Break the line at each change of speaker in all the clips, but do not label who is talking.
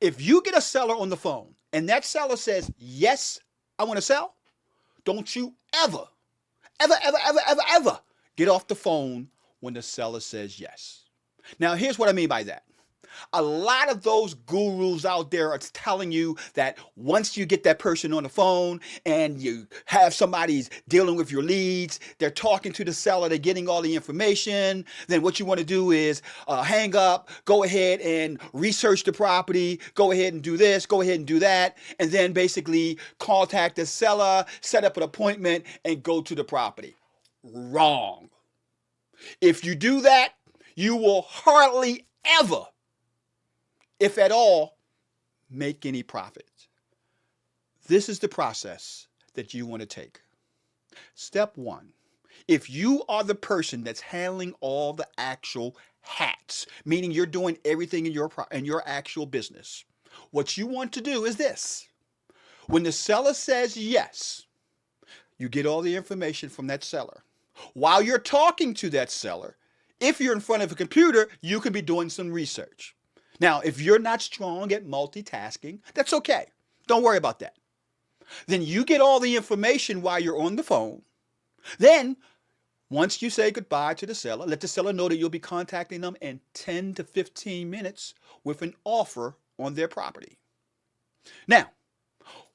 If you get a seller on the phone and that seller says, yes, I want to sell, don't you ever, ever get off the phone when the seller says yes. Now, here's what I mean by that. A lot of those gurus out there are telling you that once you get that person on the phone and you have somebody's dealing with your leads, they're talking to the seller, they're getting all the information, then what you want to do is hang up, go ahead and research the property, go ahead and do this, go ahead and do that, and then basically contact the seller, set up an appointment, and go to the property. Wrong. If you do that, you will hardly ever, if at all, make any profit. This is the process that you want to take. Step one, if you are the person that's handling all the actual hats, meaning you're doing everything in your actual business, what you want to do is this. When the seller says yes, you get all the information from that seller. While you're talking to that seller, if you're in front of a computer, you could be doing some research. Now, if you're not strong at multitasking, that's okay. Don't worry about that. Then you get all the information while you're on the phone. Then, once you say goodbye to the seller, let the seller know that you'll be contacting them in 10 to 15 minutes with an offer on their property. Now,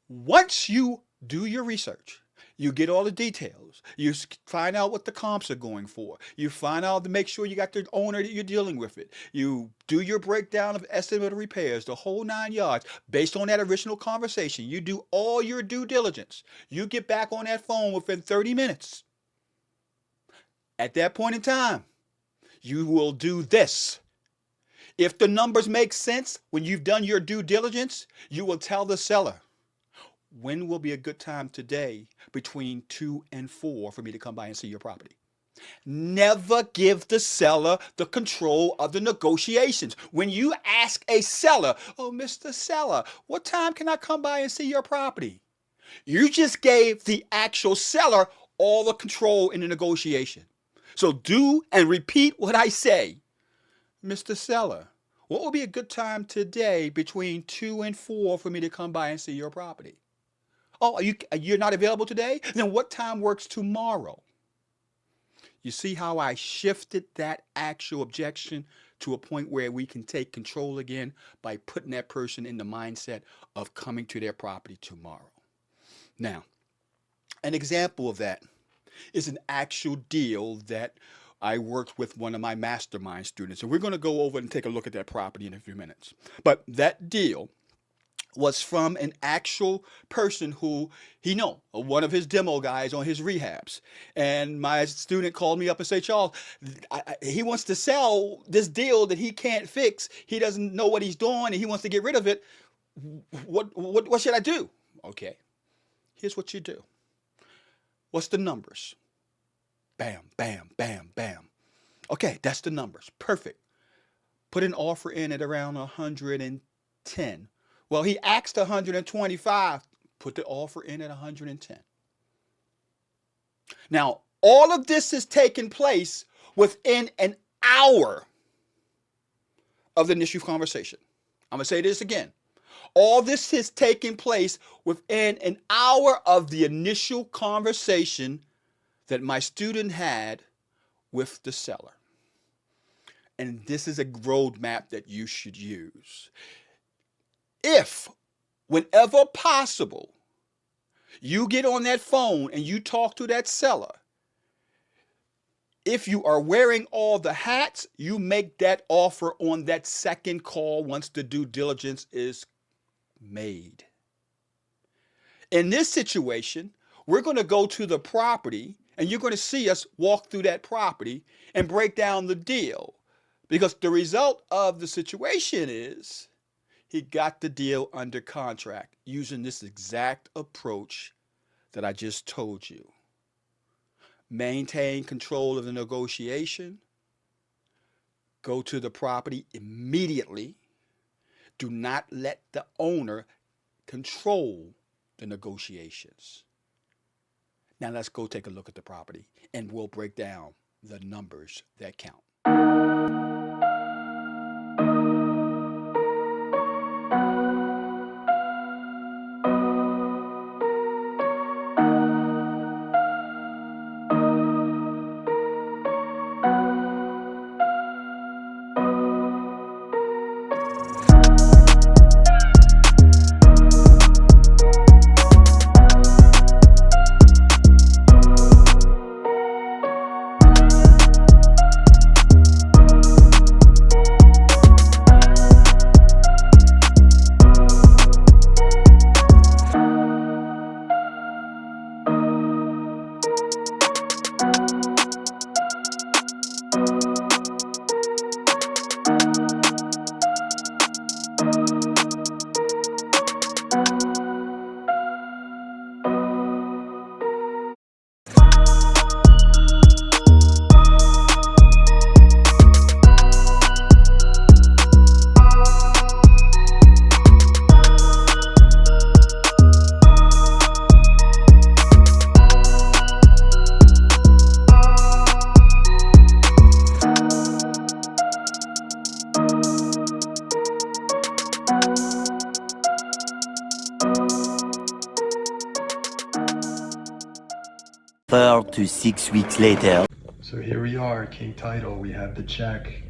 once you do your research, you get all the details. You find out what the comps are going for. You find out to make sure you got the owner that you're dealing with it. You do your breakdown of estimate of repairs, the whole 9 yards, based on that original conversation. You do all your due diligence. You get back on that phone within 30 minutes. At that point in time, you will do this. If the numbers make sense when you've done your due diligence, you will tell the seller, when will be a good time today between 2 and 4 for me to come by and see your property? Never give the seller the control of the negotiations. When you ask a seller, oh, Mr. Seller, what time can I come by and see your property? You just gave the actual seller all the control in the negotiation. So do and repeat what I say. Mr. Seller, what will be a good time today between 2 and 4 for me to come by and see your property? Oh, you're not available today? Then what time works tomorrow? You see how I shifted that actual objection to a point where we can take control again by putting that person in the mindset of coming to their property tomorrow. Now, an example of that is an actual deal that I worked with one of my Mastermind students. And we're going to go over and take a look at that property in a few minutes. But that deal was from an actual person who one of his demo guys on his rehabs. And my student called me up and said, Charles, he wants to sell this deal that he can't fix. He doesn't know what he's doing and he wants to get rid of it. What should I do? Okay, here's what you do. What's the numbers? Bam, bam, bam, bam. Okay, that's the numbers. Perfect. Put an offer in at around 110. Well, he asked 125. Put the offer in at 110. Now, all of this is taking place within an hour of the initial conversation. I'm going to say this again. All this is taking place within an hour of the initial conversation that my student had with the seller. And this is a roadmap that you should use. If, whenever possible, you get on that phone and you talk to that seller, if you are wearing all the hats, you make that offer on that second call once the due diligence is made. In this situation, we're going to go to the property and you're going to see us walk through that property and break down the deal. Because the result of the situation is he got the deal under contract using this exact approach that I just told you. Maintain control of the negotiation. Go to the property immediately. Do not let the owner control the negotiations. Now let's go take a look at the property and we'll break down the numbers that count.
4 to 6 weeks later.
So here we are, King Title. We have the check,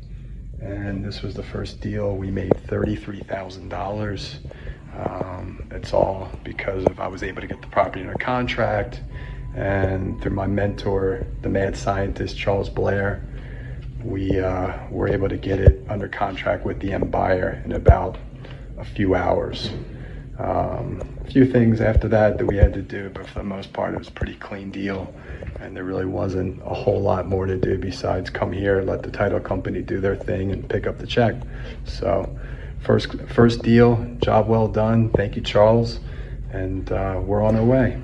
and this was the first deal. We made $33,000. It's all because of I was able to get the property under contract, and through my mentor, the mad scientist Charles Blair, we were able to get it under contract with the end buyer in about a few hours. A few things after that we had to do, but for the most part it was a pretty clean deal, and there really wasn't a whole lot more to do besides come here, let the title company do their thing, and pick up the check. So first deal, job well done. Thank you, Charles, and we're on our way.